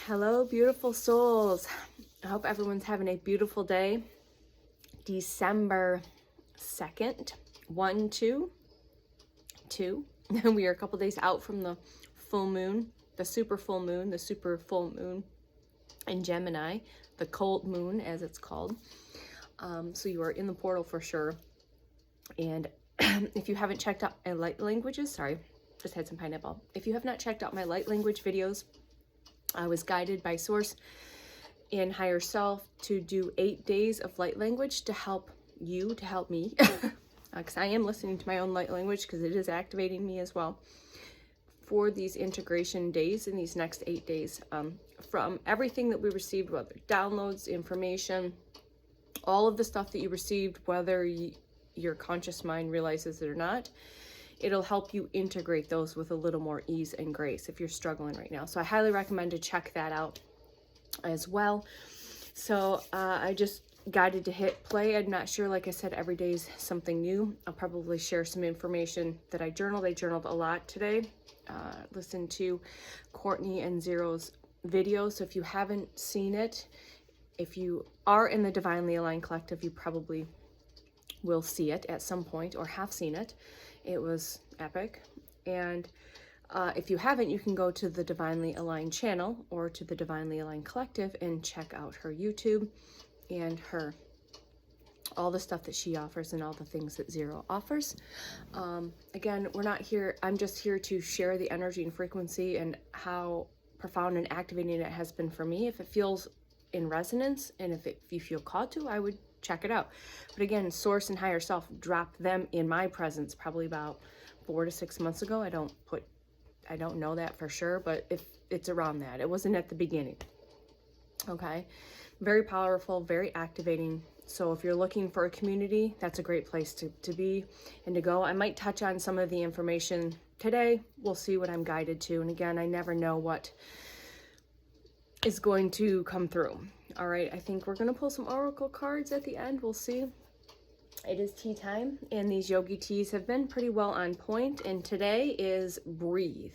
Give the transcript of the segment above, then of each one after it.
Hello, beautiful souls. I hope everyone's having a beautiful day. December 2nd, 1, 2, 2. We are a couple days out from the full moon, the super full moon, in Gemini, the cold moon as it's called. So you are in the portal for sure. And if you haven't checked out my light languages, sorry, just had some pineapple. If you have not checked out my light language videos, I was guided by Source and Higher Self to do 8 days of light language to help you, to help me, because I am listening to my own light language because it is activating me as well for these integration days in these next 8 days. From everything that we received, whether downloads, information, all of the stuff that you received, whether your conscious mind realizes it or not, it'll help you integrate those with a little more ease and grace if you're struggling right now. So I highly recommend to check that out as well. So I just guided to hit play. I'm not sure, like I said, every day is something new. I'll probably share some information that I journaled. I journaled a lot today. Listen to Courtney and Zero's video. So if you haven't seen it, if you are in the Divinely Aligned Collective, you probably will see it at some point or have seen it. It was epic. And if you haven't, you can go to the Divinely Aligned channel or to the Divinely Aligned Collective and check out her YouTube and all the stuff that she offers and all the things that Zero offers. Again, we're not here, I'm just here to share the energy and frequency and how profound and activating it has been for me. If it feels in resonance and if you feel called to, I would check it out. But again, Source and Higher Self dropped them in my presence probably about 4 to 6 months ago. I don't know that for sure, but if it's around that, it wasn't at the beginning. Okay, very powerful, very activating. So if you're looking for a community, that's a great place to be and to go. I might touch on some of the information today. We'll see what I'm guided to. And again, I never know what is going to come through. All right, I think we're going to pull some oracle cards at the end. We'll see. It is tea time, and these yogi teas have been pretty well on point. And today is breathe.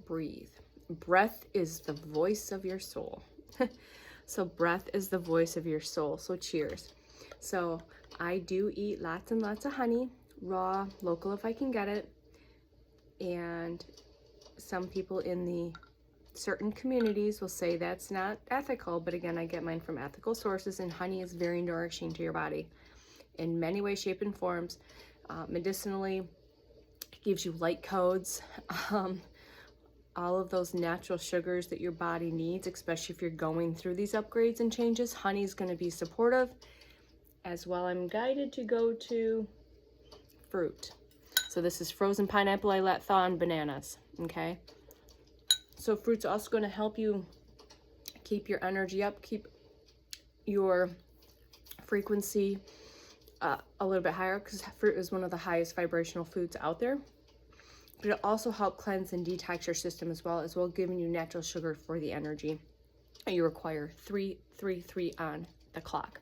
Breathe. Breath is the voice of your soul. So breath is the voice of your soul. So cheers. So I do eat lots and lots of honey, raw, local if I can get it. And some people in the certain communities will say that's not ethical, but again, I get mine from ethical sources, and honey is very nourishing to your body in many ways, shape, and forms. Medicinally, it gives you light codes, all of those natural sugars that your body needs, especially if you're going through these upgrades and changes. Honey is going to be supportive as well. I'm guided to go to fruit. So this is frozen pineapple I let thaw and bananas, okay? So fruit's also going to help you keep your energy up, keep your frequency a little bit higher, because fruit is one of the highest vibrational foods out there. But it'll also help cleanse and detox your system as well, giving you natural sugar for the energy. You require 3 on the clock.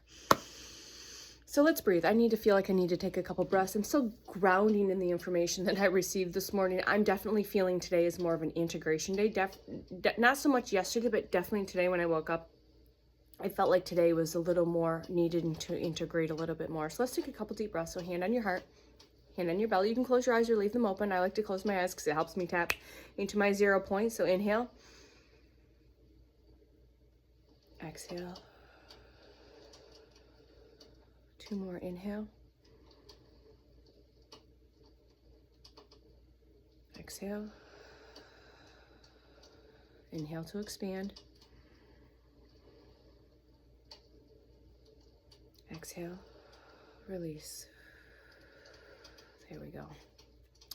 So let's breathe. I need to feel like I need to take a couple breaths. I'm still grounding in the information that I received this morning. I'm definitely feeling today is more of an integration day. Not so much yesterday, but definitely today when I woke up, I felt like today was a little more needed to integrate a little bit more. So let's take a couple deep breaths. So hand on your heart, hand on your belly. You can close your eyes or leave them open. I like to close my eyes because it helps me tap into my 0 point. So inhale. Exhale. 2 more, inhale. Exhale. Inhale to expand. Exhale. Release. There we go.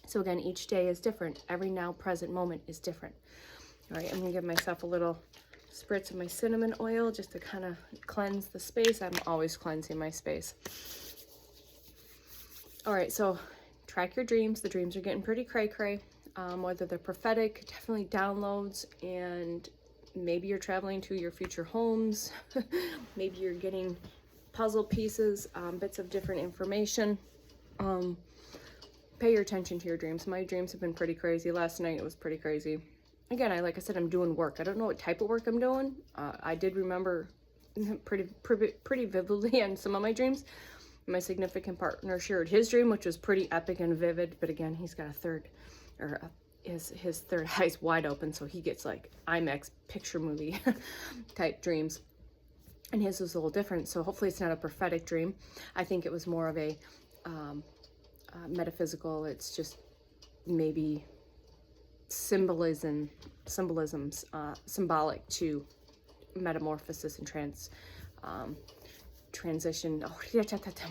So again, each day is different. Every now present moment is different. All right, I'm gonna give myself a little spritz of my cinnamon oil just to kind of cleanse the space. I'm always cleansing my space. All right, so track your dreams. The dreams are getting pretty cray-cray. Whether they're prophetic, definitely downloads, and maybe you're traveling to your future homes. Maybe you're getting puzzle pieces, bits of different information. Pay your attention to your dreams. My dreams have been pretty crazy. Last night it was pretty crazy. again, like I said, I'm doing work. I don't know what type of work I'm doing. I did remember pretty vividly in some of my dreams. My significant partner shared his dream, which was pretty epic and vivid. But again, he's got his third eye's wide open, so he gets like IMAX picture movie type dreams. And his was a little different, so hopefully it's not a prophetic dream. I think it was more of a metaphysical. It's just maybe symbolisms, symbolic to metamorphosis and transition. Oh,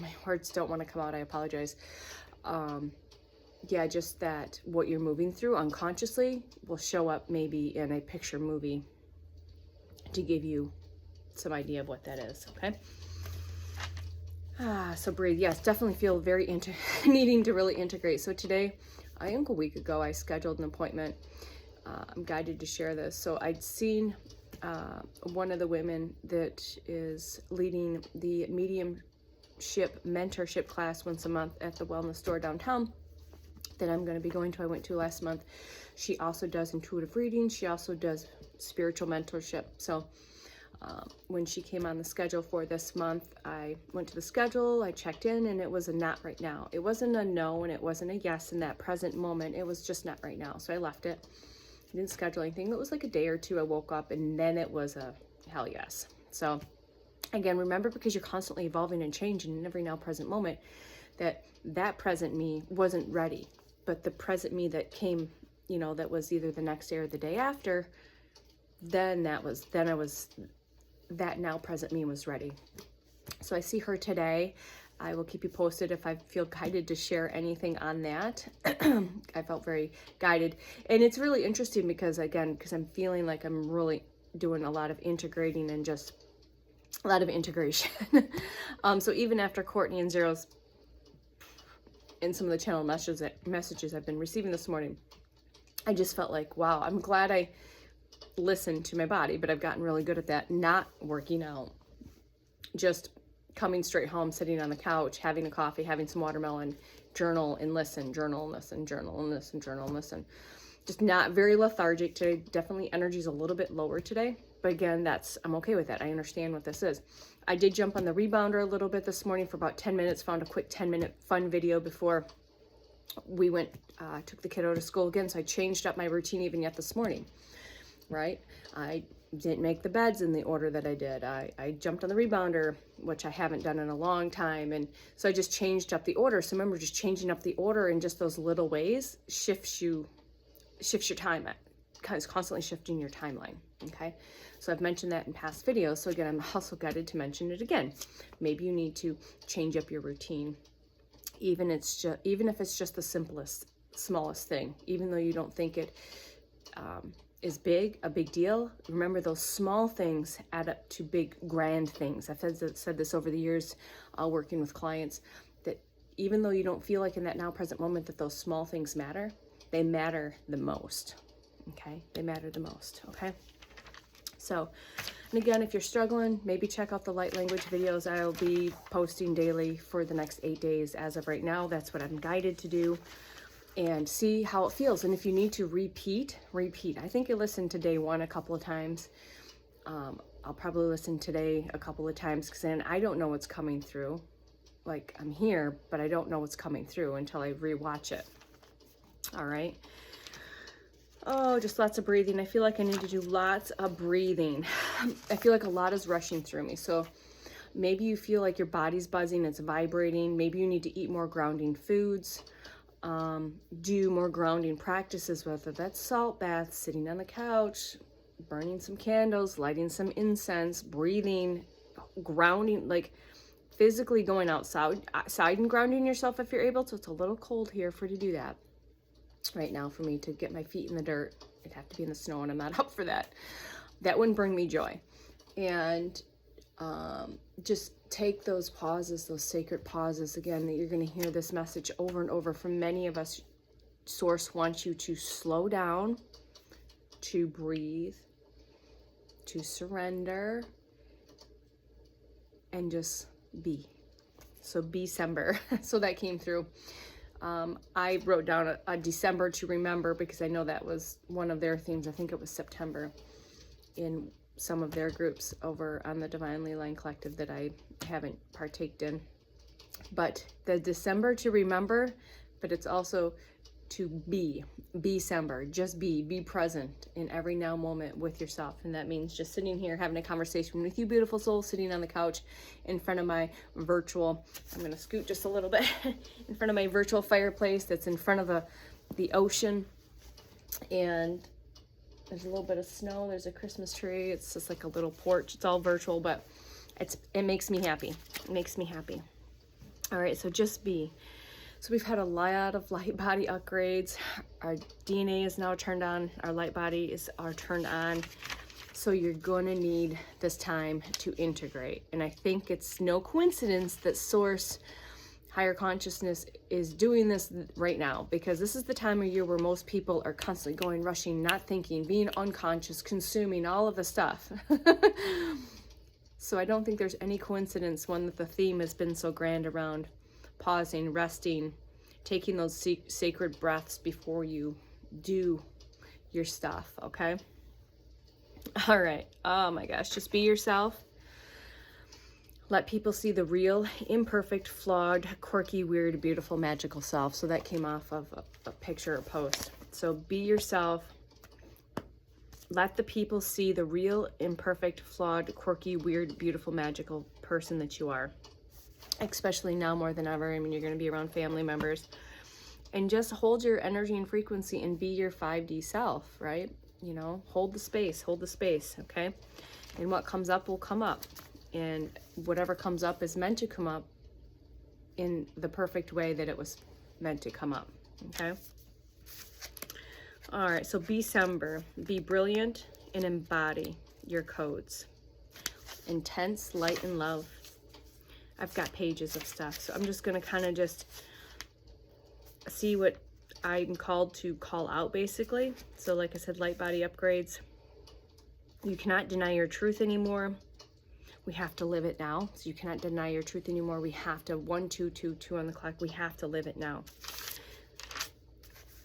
my words don't want to come out. I apologize. Yeah, just that what you're moving through unconsciously will show up maybe in a picture movie to give you some idea of what that is. Okay. So breathe. Yes, definitely feel very needing to really integrate. So today, I think a week ago, I scheduled an appointment. I'm guided to share this. So I'd seen one of the women that is leading the mediumship mentorship class once a month at the wellness store downtown that I'm going to be going to. I went to last month. She also does intuitive reading. She also does spiritual mentorship. So when she came on the schedule for this month, I went to the schedule, I checked in, and it was a not right now. It wasn't a no and it wasn't a yes in that present moment. It was just not right now. So I left it. I didn't schedule anything. It was like a day or two. I woke up and then it was a hell yes. So again, remember, because you're constantly evolving and changing in every now present moment, that present me wasn't ready. But the present me that came, you know, that was either the next day or the day after, that now present me was ready. So I see her today. I will keep you posted if I feel guided to share anything on that. I felt very guided. And it's really interesting because I'm feeling like I'm really doing a lot of integrating and just a lot of integration. So even after Courtney and Zero's and some of the channel messages I've been receiving this morning, I just felt like, wow, I'm glad I listen to my body, but I've gotten really good at that, not working out, just coming straight home, sitting on the couch, having a coffee, having some watermelon, journal and listen, journal and listen, journal and listen, journal and listen. Just not very lethargic today. Definitely energy's a little bit lower today, but again, I'm okay with that. I understand what this is. I did jump on the rebounder a little bit this morning for about 10 minutes, found a quick 10-minute fun video before we took the kiddo to school again. So I changed up my routine even yet this morning. Right? I didn't make the beds in the order that I did. I jumped on the rebounder, which I haven't done in a long time. And so I just changed up the order. So remember, just changing up the order in just those little ways shifts your time. It's constantly shifting your timeline. Okay. So I've mentioned that in past videos. So again, I'm also guided to mention it again. Maybe you need to change up your routine. Even if it's just the simplest, smallest thing, even though you don't think it, is a big deal. Remember, those small things add up to big, grand things. I've said this over the years, working with clients, that even though you don't feel like in that now present moment that those small things matter, they matter the most. Okay, they matter the most. Okay. So, and again, if you're struggling, maybe check out the light language videos I'll be posting daily for the next 8 days. As of right now, that's what I'm guided to do. And see how it feels. And if you need to repeat. I think I listened to day 1 a couple of times. I'll probably listen today a couple of times because then I don't know what's coming through. Like, I'm here, but I don't know what's coming through until I rewatch it. All right. Oh, just lots of breathing. I feel like I need to do lots of breathing. I feel like a lot is rushing through me. So maybe you feel like your body's buzzing, it's vibrating. Maybe you need to eat more grounding foods. Do more grounding practices, whether that's salt baths, sitting on the couch, burning some candles, lighting some incense, breathing, grounding, like physically going outside and grounding yourself if you're able to. It's a little cold here for to do that right now for me to get my feet in the dirt. It'd have to be in the snow and I'm not up for that. That wouldn't bring me joy. And just take those pauses, those sacred pauses. Again, that you're going to hear this message over and over from many of us. Source wants you to slow down, to breathe, to surrender, and just be. So December. So that came through. I wrote down a December to remember because I know that was one of their themes. I think it was September in some of their groups over on the Divinely Line Collective that I haven't partaked in. But the December to remember, but it's also to be December, just be present in every now moment with yourself. And that means just sitting here having a conversation with you, beautiful soul, sitting on the couch in front of my virtual, I'm going to scoot just a little bit, in front of my virtual fireplace that's in front of the ocean. And there's a little bit of snow, there's a Christmas tree, it's just like a little porch. It's all virtual, but it makes me happy. It makes me happy. All right, so just be. So we've had a lot of light body upgrades. Our DNA is now turned on. Our light body are turned on. So you're going to need this time to integrate. And I think it's no coincidence that Source, higher consciousness, is doing this right now, because this is the time of year where most people are constantly going, rushing, not thinking, being unconscious, consuming all of the stuff. So I don't think there's any coincidence, one, that the theme has been so grand around pausing, resting, taking those sacred breaths before you do your stuff, okay? All right. Oh my gosh, just be yourself. Let people see the real, imperfect, flawed, quirky, weird, beautiful, magical self. So that came off of a picture or post. So be yourself. Let the people see the real, imperfect, flawed, quirky, weird, beautiful, magical person that you are. Especially now more than ever. I mean, you're going to be around family members. And just hold your energy and frequency and be your 5D self, right? You know, hold the space, okay? And what comes up will come up. And whatever comes up is meant to come up in the perfect way that it was meant to come up, okay? All right, so December, be brilliant and embody your codes. Intense, light, and love. I've got pages of stuff, so I'm just going to kind of just see what I'm called to call out, basically. So like I said, light body upgrades. You cannot deny your truth anymore. We have to live it now. So you cannot deny your truth anymore. We have to, 1, 2, 2, 2 on the clock. We have to live it now.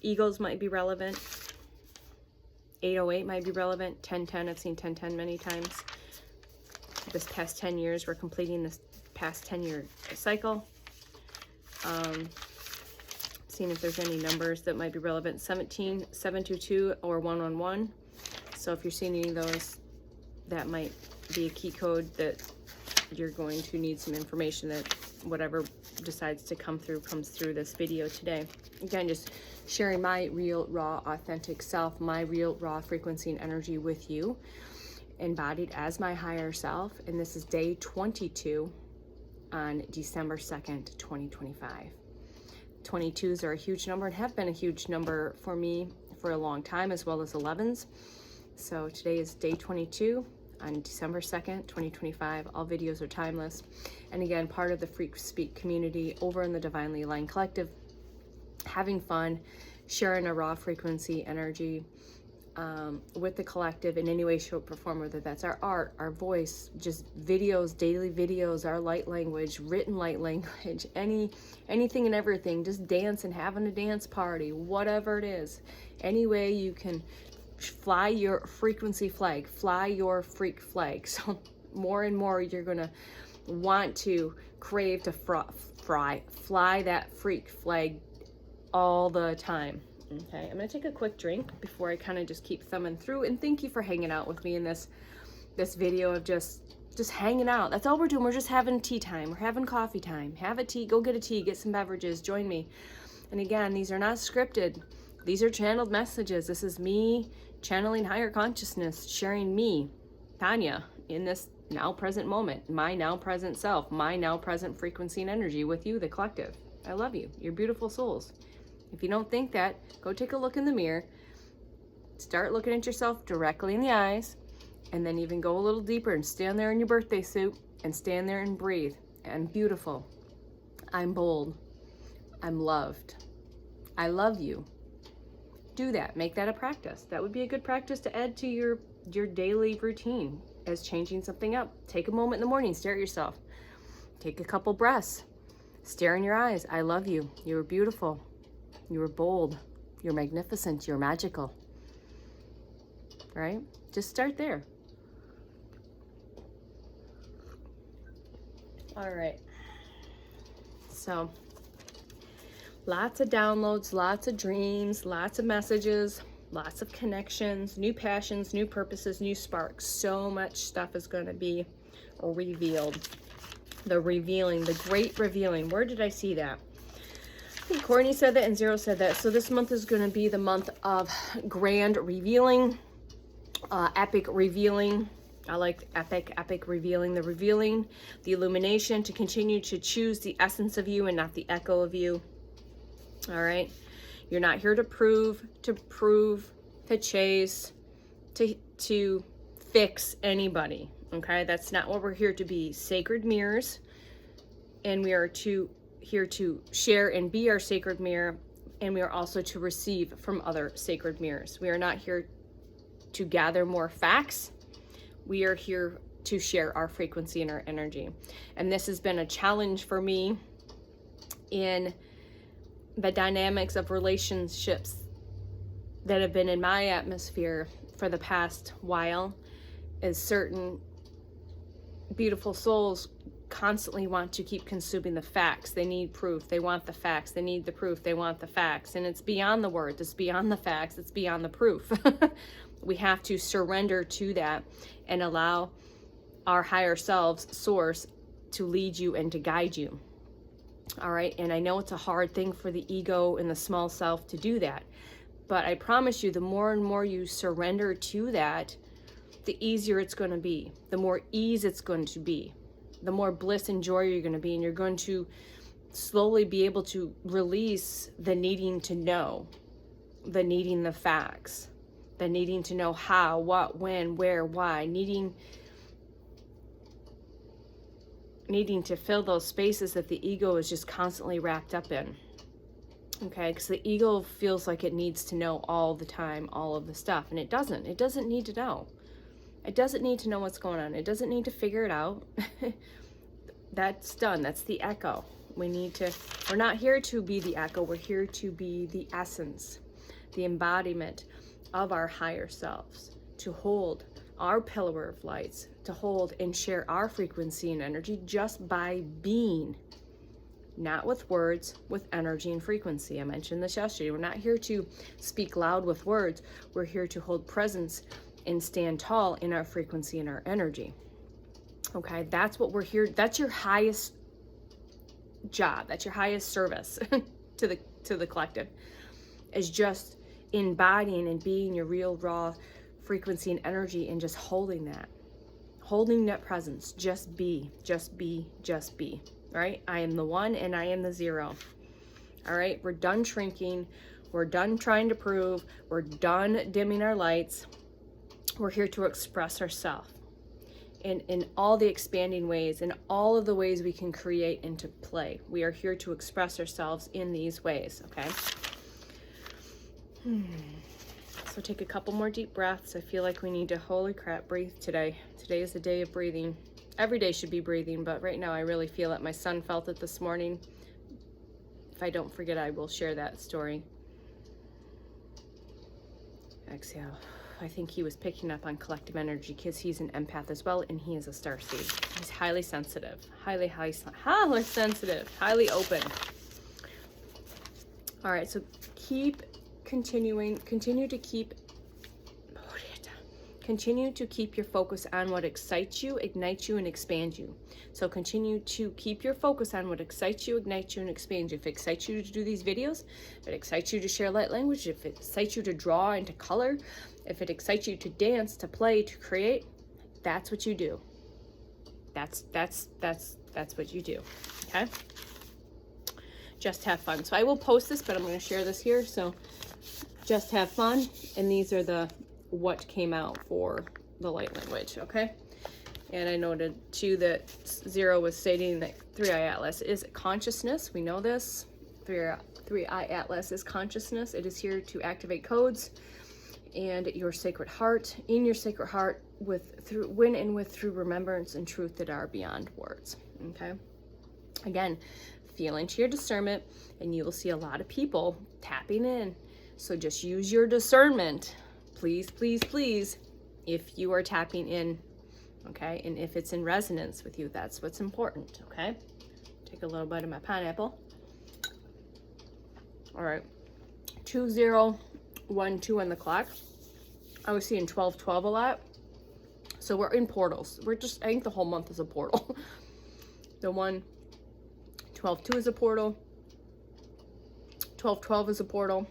Egos might be relevant. 808 might be relevant. 1010, I've seen 1010 many times. This past 10 years, we're completing this past 10-year cycle. Seeing if there's any numbers that might be relevant. 17, 722, or 111. So if you're seeing any of those, that might be a key code that you're going to need some information that whatever decides to come through comes through this video today. Again, just sharing my real, raw, authentic self, my real, raw frequency and energy with you, embodied as my higher self. And this is day 22 on December 2nd, 2025. 22s are a huge number and have been a huge number for me for a long time, as well as 11s. So today is day 22 on December 2nd, 2025. All videos are timeless. And again, part of the FreQSpeak community over in the Divinely Aligned Collective, having fun, sharing a raw frequency energy with the collective in any way, shape, or form, whether that's our art, our voice, just videos, daily videos, our light language, written light language, anything and everything, just dance and having a dance party, whatever it is. Any way you can fly your frequency flag, fly your freak flag. So more and more you're gonna want to crave to fly that freak flag all the time. Okay, I'm gonna take a quick drink before I kind of just keep thumbing through, and thank you for hanging out with me in this video of just hanging out. That's all we're doing. We're just having tea time. We're having coffee time. Have a tea, go get a tea, get some beverages, join me. And again, these are not scripted. These are channeled messages. This is me channeling higher consciousness, sharing me, Tanya, in this now present moment, my now present self, my now present frequency and energy with you, the collective. I love you. You're beautiful souls. If you don't think that, go take a look in the mirror, start looking at yourself directly in the eyes, and then even go a little deeper and stand there in your birthday suit and stand there and breathe. I'm beautiful. I'm bold. I'm loved. I love you. Do that. Make that a practice. That would be a good practice to add to your daily routine as changing something up. Take a moment in the morning, stare at yourself. Take a couple breaths. Stare in your eyes. I love you. You are beautiful. You are bold. You're magnificent. You're magical. Right? Just start there. All right. So, lots of downloads, lots of dreams, lots of messages, lots of connections, new passions, new purposes, new sparks. So much stuff is going to be revealed. The revealing, the great revealing. Where did I see that? I think Courtney said that and Zero said that. So this month is going to be the month of grand revealing, epic revealing. I like epic revealing, the illumination, to continue to choose the essence of you and not the echo of you. All right. You're not here to prove, to chase, to fix anybody. Okay. That's not what we're here to be. Sacred mirrors. And we are here to share and be our sacred mirror. And we are also to receive from other sacred mirrors. We are not here to gather more facts. We are here to share our frequency and our energy. And this has been a challenge for me in the dynamics of relationships that have been in my atmosphere for the past while, is certain beautiful souls constantly want to keep consuming the facts. They need proof. They want the facts. They need the proof. They want the facts. And it's beyond the words. It's beyond the facts. It's beyond the proof. We have to surrender to that and allow our higher selves, source, to lead you and to guide you. All right. And I know it's a hard thing for the ego and the small self to do that. But I promise you, the more and more you surrender to that, the easier it's going to be. The more ease it's going to be. The more bliss and joy you're going to be. And you're going to slowly be able to release the needing to know, the needing the facts, the needing to know how, what, when, where, why, needing to fill those spaces that the ego is just constantly wrapped up in. Okay, because the ego feels like it needs to know all the time, all of the stuff, and it doesn't. It doesn't need to know. It doesn't need to know what's going on. It doesn't need to figure it out. That's done. That's the echo. We're not here to be the echo. We're here to be the essence, the embodiment of our higher selves, to hold our pillar of lights, to hold and share our frequency and energy just by being, not with words, with energy and frequency. I mentioned this yesterday. We're not here to speak loud with words. We're here to hold presence and stand tall in our frequency and our energy. Okay, that's what we're here. That's your highest job. That's your highest service to the collective, is just embodying and being your real raw frequency and energy, and just holding that presence. Just be. Right? I am the one and I am the zero. All right, we're done shrinking. We're done trying to prove. We're done dimming our lights. We're here to express ourselves in all the expanding ways, in all of the ways we can create into play. We are here to express ourselves in these ways, okay? So take a couple more deep breaths. I feel like we need to, holy crap, breathe today. Today is the day of breathing. Every day should be breathing, but right now I really feel it. My son felt it this morning. If I don't forget, I will share that story. Exhale. I think he was picking up on collective energy because he's an empath as well, and he is a starseed. He's highly sensitive, highly sensitive, highly open. All right, so continue to keep your focus on what excites you, ignites you, and expands you. So continue to keep your focus on what excites you, ignites you, and expands you. If it excites you to do these videos, if it excites you to share light language, if it excites you to draw and to color, if it excites you to dance, to play, to create, that's what you do. That's what you do. Okay? Just have fun. So I will post this, but I'm going to share this here. So just have fun. And these are what came out for the light language. Okay? And I noted too that Zero was stating that 3i Atlas is consciousness. We know this. 3i Atlas is consciousness. It is here to activate codes and your sacred heart, in your sacred heart, through remembrance and truth that are beyond words. Okay? Again, feel into your discernment, and you will see a lot of people tapping in. So just use your discernment, please, please, please, if you are tapping in, okay? And if it's in resonance with you, that's what's important, okay? Take a little bite of my pineapple. All right, 2012 on the clock. I was seeing 1212 a lot. So we're in portals. We're just, I think the whole month is a portal. The one, 12-2 is a portal. 12-12 is a portal.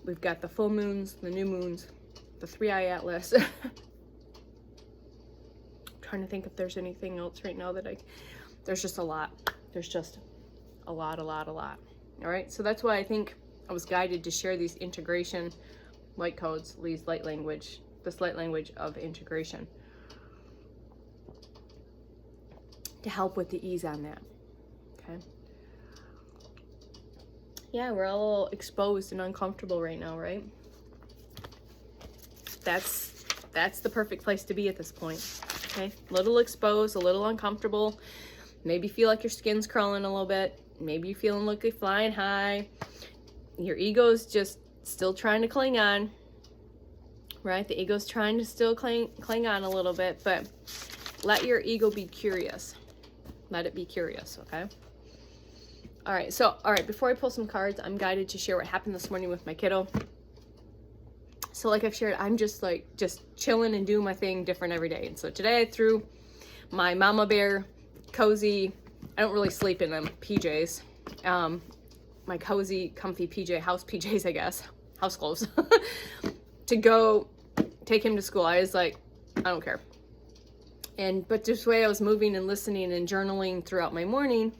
We've got the full moons, the new moons, the 3-eye atlas. Trying to think if there's anything else right now that there's just a lot. There's just a lot. All right, so that's why I think I was guided to share these integration light codes, these light language, this light language of integration, to help with the ease on that, okay? Yeah, we're all a little exposed and uncomfortable right now, right? That's the perfect place to be at this point, okay? A little exposed, a little uncomfortable, maybe feel like your skin's crawling a little bit, maybe you're feeling like you're flying high, your ego's just still trying to cling on, right? The ego's trying to still cling on a little bit, but let your ego be curious. Let it be curious, okay? All right, before I pull some cards, I'm guided to share what happened this morning with my kiddo. So like I've shared, I'm just chilling and doing my thing different every day. And so today I threw my mama bear cozy, I don't really sleep in them, PJs. My cozy, comfy PJ, house PJs, I guess, house clothes, to go take him to school. I was like, I don't care. But just the way I was moving and listening and journaling throughout my morning,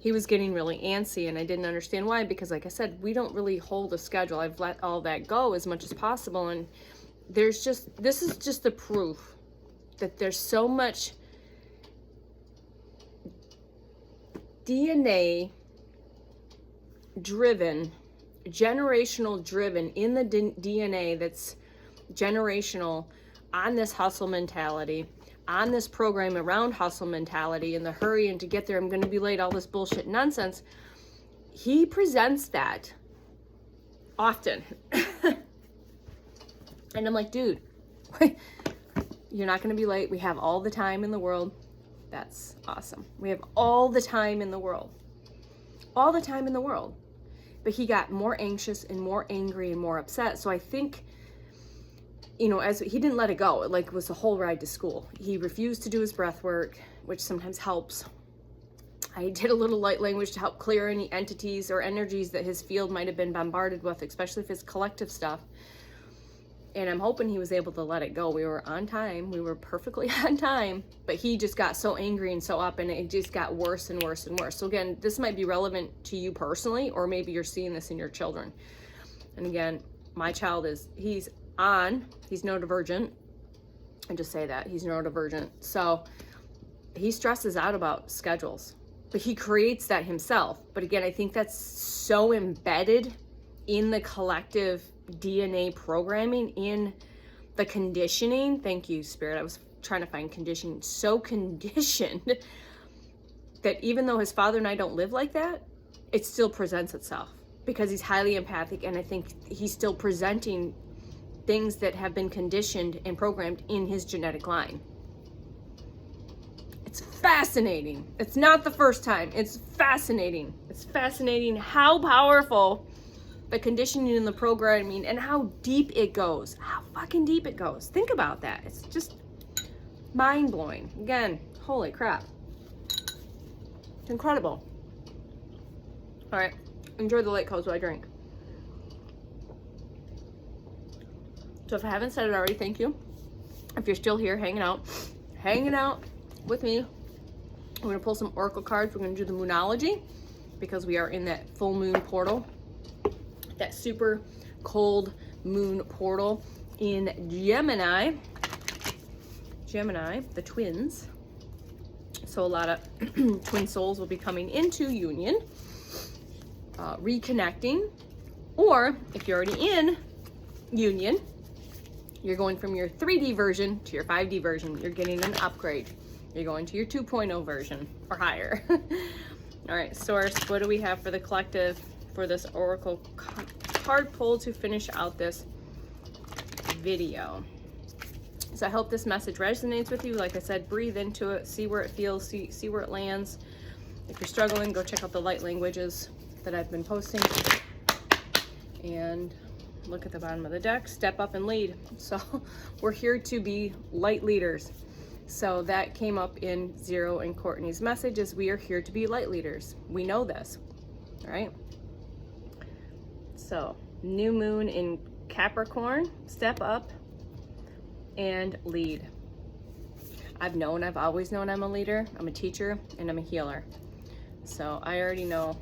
he was getting really antsy, and I didn't understand why, because like I said, we don't really hold a schedule. I've let all that go as much as possible, and this is just the proof that there's so much DNA driven, generational driven in the DNA that's generational on this hustle mentality, on this program around hustle mentality and the hurry and to get there, I'm going to be late, all this bullshit nonsense. He presents that often. And I'm like, dude, you're not going to be late. We have all the time in the world. That's awesome. We have all the time in the world. All the time in the world. But he got more anxious and more angry and more upset. So I think, you know, as he didn't let it go, it like was the whole ride to school. He refused to do his breath work, which sometimes helps. I did a little light language to help clear any entities or energies that his field might have been bombarded with, especially if it's collective stuff. And I'm hoping he was able to let it go. We were on time. We were perfectly on time. But he just got so angry and so up, and it just got worse and worse and worse. So again, this might be relevant to you personally, or maybe you're seeing this in your children. And again, my child he's neurodivergent. I just say that, he's neurodivergent. So he stresses out about schedules, but he creates that himself. But again, I think that's so embedded in the collective DNA programming, in the conditioning. Thank you, Spirit. I was trying to find conditioning. So conditioned that even though his father and I don't live like that, it still presents itself because he's highly empathic. And I think he's still presenting things that have been conditioned and programmed in his genetic line. It's fascinating. It's not the first time. It's fascinating. It's fascinating how powerful the conditioning and the programming and how deep it goes. How fucking deep it goes. Think about that. It's just mind-blowing. Again, holy crap. It's incredible. All right. Enjoy the light codes while I drink. So if I haven't said it already, thank you. If you're still here hanging out with me, I'm going to pull some oracle cards. We're going to do the moonology because we are in that full moon portal, that super cold moon portal in Gemini, the twins. So a lot of twin souls will be coming into union, reconnecting, or if you're already in union, you're going from your 3D version to your 5D version. You're getting an upgrade. You're going to your 2.0 version or higher. All right, Source, what do we have for the collective for this Oracle card pull to finish out this video? So I hope this message resonates with you. Like I said, breathe into it, see where it feels, see where it lands. If you're struggling, go check out the light languages that I've been posting. And look at the bottom of the deck, step up and lead. So we're here to be light leaders. So that came up in Zero and Courtney's message, is we are here to be light leaders. We know this, all right? So new moon in Capricorn, step up and lead. I've always known I'm a leader, I'm a teacher, and I'm a healer. So I already know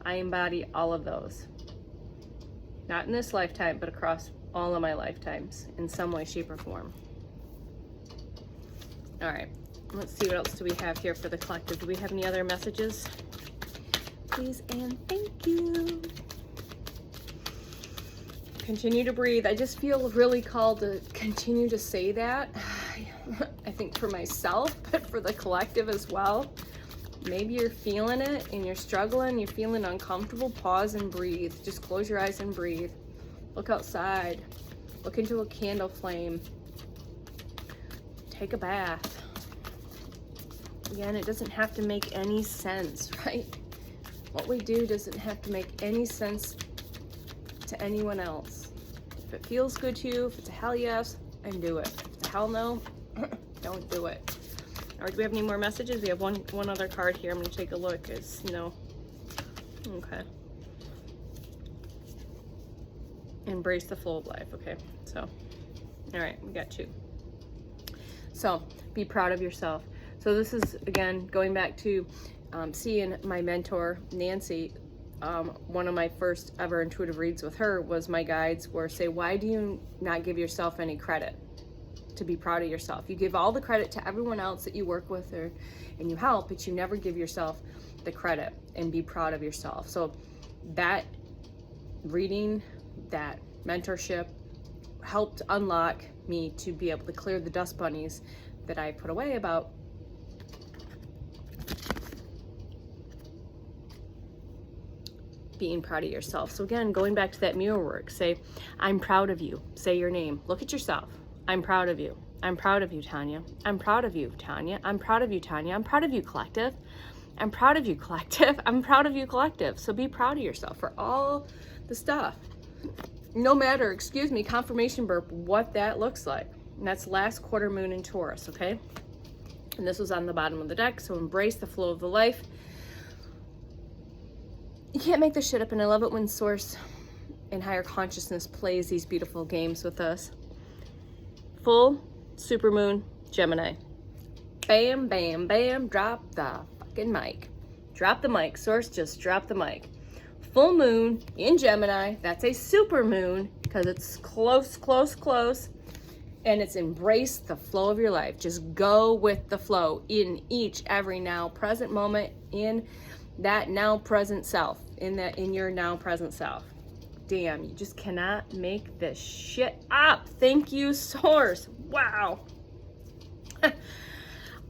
I embody all of those. Not in this lifetime, but across all of my lifetimes in some way, shape, or form. All right, let's see what else do we have here for the collective. Do we have any other messages? Please and thank you. Continue to breathe. I just feel really called to continue to say that. I think for myself, but for the collective as well. Maybe you're feeling it and you're struggling, you're feeling uncomfortable, pause and breathe. Just close your eyes and breathe. Look outside. Look into a candle flame. Take a bath. Again, it doesn't have to make any sense, right? What we do doesn't have to make any sense to anyone else. If it feels good to you, if it's a hell yes, then do it. If it's a hell no, don't do it. All right, do we have any more messages? We have one other card here. I'm gonna take a look. It's no. Okay. Embrace the flow of life. Okay, so, all right, we got 2. So be proud of yourself. So this is, again, going back to seeing my mentor, Nancy. One of my first ever intuitive reads with her was my guides were say, why do you not give yourself any credit to be proud of yourself? You give all the credit to everyone else that you work with and you help, but you never give yourself the credit and be proud of yourself. So that reading, that mentorship helped unlock me to be able to clear the dust bunnies that I put away about being proud of yourself. So again, going back to that mirror work, say, I'm proud of you. Say your name. Look at yourself. I'm proud of you. I'm proud of you, Tanya. I'm proud of you, Tanya. I'm proud of you, Tanya. I'm proud of you, collective. I'm proud of you, collective. I'm proud of you, collective. So be proud of yourself for all the stuff. No matter, excuse me, confirmation burp, what that looks like. And that's last quarter moon in Taurus, okay? And this was on the bottom of the deck, so embrace the flow of the life. You can't make this shit up, and I love it when Source and higher consciousness plays these beautiful games with us. Full supermoon Gemini. Bam, bam, bam, drop the fucking mic. Drop the mic, Source, just drop the mic. Full moon in Gemini, that's a super moon because it's close, close, close. And it's embrace the flow of your life. Just go with the flow in each, every now present moment, in that now present self, in your now present self. Damn, you just cannot make this shit up. Thank you, Source. Wow.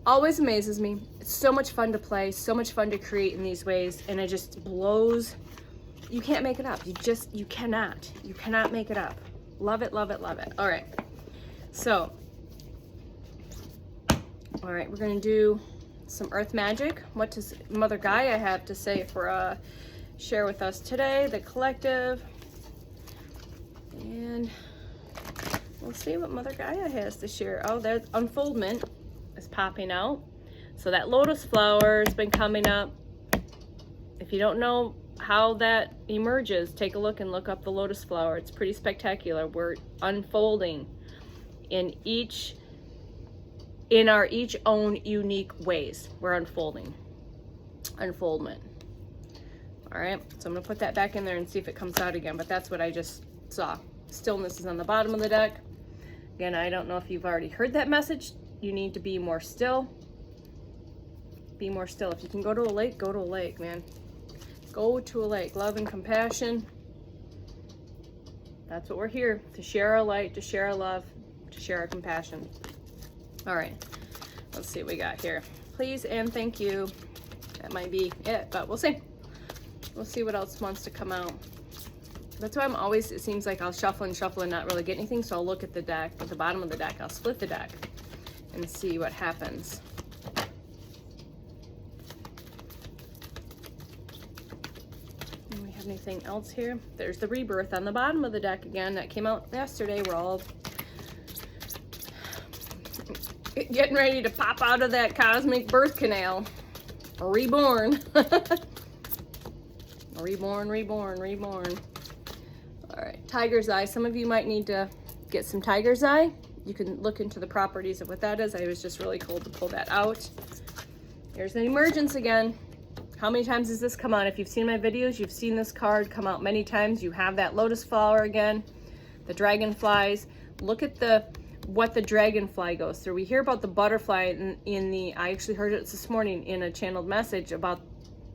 Always amazes me. It's so much fun to play, so much fun to create in these ways, and it just blows. You can't make it up. You cannot make it up. Love it, love it, love it. All right. So, all right, we're gonna do some earth magic. What does Mother Gaia have to say for share with us today, the collective? And we'll see what Mother Gaia has to share. Oh, there's unfoldment is popping out. So that lotus flower has been coming up. If you don't know how that emerges, take a look and look up the lotus flower. It's pretty spectacular. We're unfolding in our each own unique ways. We're unfolding. Unfoldment. All right, so I'm gonna put that back in there and see if it comes out again, but that's what I just saw. Stillness is on the bottom of the deck. Again, I don't know if you've already heard that message. You need to be more still. Be more still. If you can go to a lake, go to a lake, man. Go to a lake. Love and compassion. That's what we're here, to share our light, to share our love, to share our compassion. All right, let's see what we got here. Please and thank you. That might be it, but we'll see. We'll see what else wants to come out. That's why I'm always, it seems like I'll shuffle and not really get anything. So I'll look at the deck, at the bottom of the deck. I'll split the deck and see what happens. Do we have anything else here? There's the rebirth on the bottom of the deck again. That came out yesterday. We're all getting ready to pop out of that cosmic birth canal. Reborn. Reborn, reborn, reborn. All right, tiger's eye. Some of you might need to get some tiger's eye. You can look into the properties of what that is. I was just really cool to pull that out. Here's an emergence again. How many times has this come out? If you've seen my videos, you've seen this card come out many times. You have that lotus flower again, the dragonflies. Look at what the dragonfly goes through. We hear about the butterfly I actually heard it this morning in a channeled message about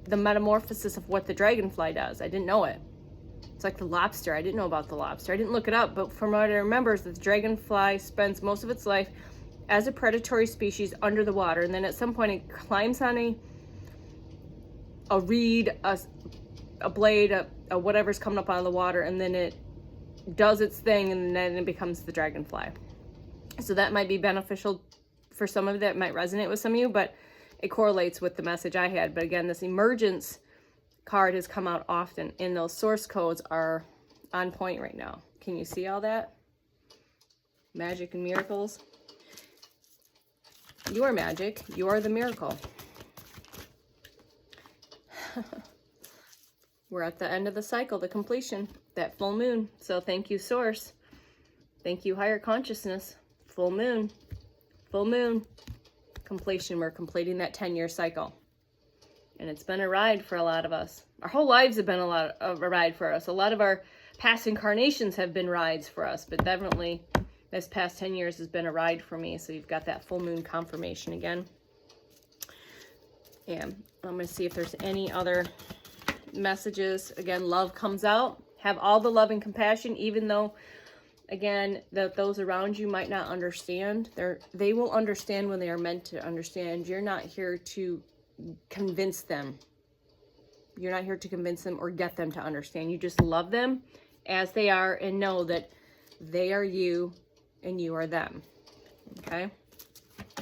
the metamorphosis of what the dragonfly does. I didn't know it. It's like the lobster. I didn't know about the lobster. I didn't look it up, but from what I remember is that the dragonfly spends most of its life as a predatory species under the water, and then at some point it climbs on a reed, a blade, a whatever's coming up out of the water, and then it does its thing, and then it becomes the dragonfly. So that might be beneficial for some of you. That might resonate with some of you, but it correlates with the message I had. But again, this emergence card has come out often, and those source codes are on point right now. Can you see all that? Magic and miracles. You are magic. You are the miracle. We're at the end of the cycle, the completion, that full moon. So thank you, source. Thank you, higher consciousness. Full moon. Full moon. Completion. We're completing that 10-year cycle. And it's been a ride for a lot of us. Our whole lives have been a ride for us. A lot of our past incarnations have been rides for us, but definitely this past 10 years has been a ride for me. So you've got that full moon confirmation again. And I'm going to see if there's any other messages. Again, love comes out. Have all the love and compassion, even though, again, that those around you might not understand. They will understand when they are meant to understand. You're not here to convince them. You're not here to convince them or get them to understand. You just love them as they are and know that they are you and you are them. Okay?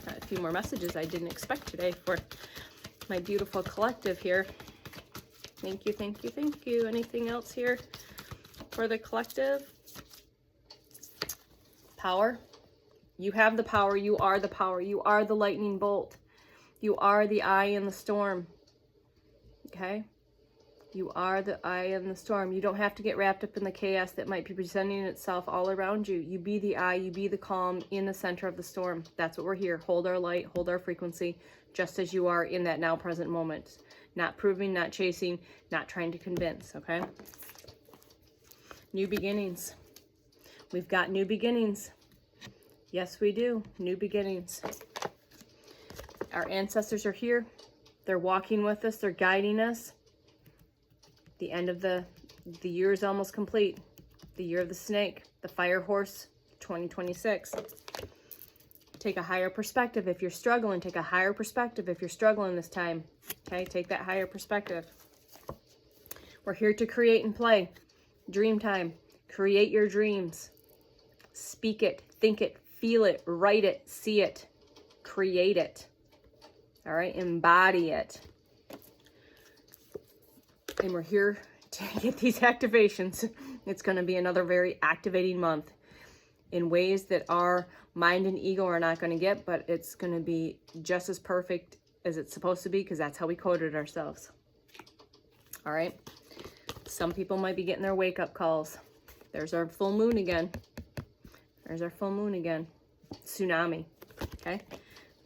Got a few more messages I didn't expect today for my beautiful collective here. Thank you, thank you, thank you. Anything else here for the collective? Power. You have the power. You are the power. You are the lightning bolt. You are the eye in the storm. Okay? You are the eye in the storm. You don't have to get wrapped up in the chaos that might be presenting itself all around you. You be the eye. You be the calm in the center of the storm. That's what we're here. Hold our light. Hold our frequency, just as you are in that now present moment. Not proving, not chasing, not trying to convince. Okay? New beginnings. We've got new beginnings. Yes, we do. New beginnings. Our ancestors are here. They're walking with us. They're guiding us. The end of the year is almost complete. The year of the snake. The fire horse, 2026. Take a higher perspective. If you're struggling, take a higher perspective. If you're struggling this time, okay, take that higher perspective. We're here to create and play. Dream time. Create your dreams. Speak it, think it, feel it, write it, see it, create it. All right, embody it. And we're here to get these activations. It's going to be another very activating month in ways that our mind and ego are not going to get, but it's going to be just as perfect as it's supposed to be, because that's how we coded ourselves. All right. Some people might be getting their wake-up calls. There's our full moon again. There's our full moon again. Tsunami. Okay?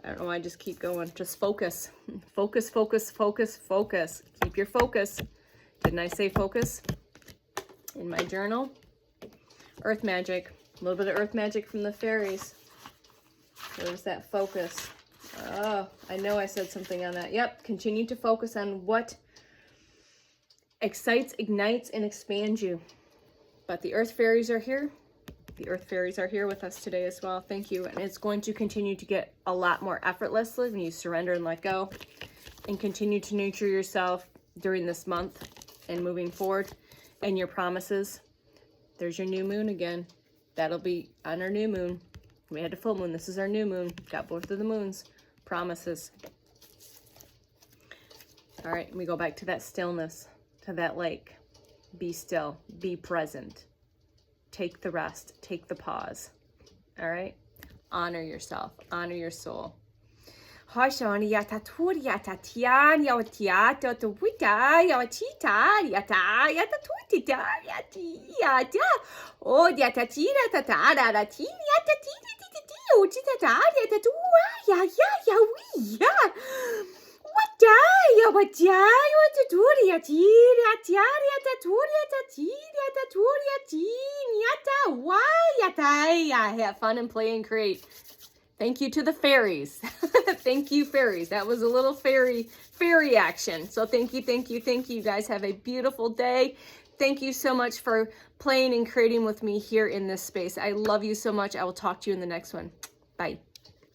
I don't know why I just keep going. Just focus. Focus, focus, focus, focus. Keep your focus. Didn't I say focus? In my journal. Earth magic. A little bit of earth magic from the fairies. There's that focus. Oh, I know I said something on that. Yep. Continue to focus on what excites, ignites, and expands you. But the earth fairies are here. The earth fairies are here with us today as well. Thank you. And it's going to continue to get a lot more effortless when you surrender and let go. and continue to nurture yourself during this month and moving forward and your promises. There's your new moon again. That'll be on our new moon. We had a full moon. This is our new moon. Got both of the moons. Promises. All right, we go back to that stillness, to that lake. Be still. Be present. Take the rest. Take the pause. All right? Honor yourself. Honor your soul. Hoshon yata turiata tian yawatiata to wita yawachita yata yata tutita yata oh yata tira tata tina yata titi uchita yata tua ya we ya wata yata turia tira yata turia yata wa yata. Have fun and play and create. Thank you to the fairies. Thank you, fairies. That was a little fairy action. So thank you. You guys have a beautiful day. Thank you so much for playing and creating with me here in this space. I love you so much. I will talk to you in the next one. Bye.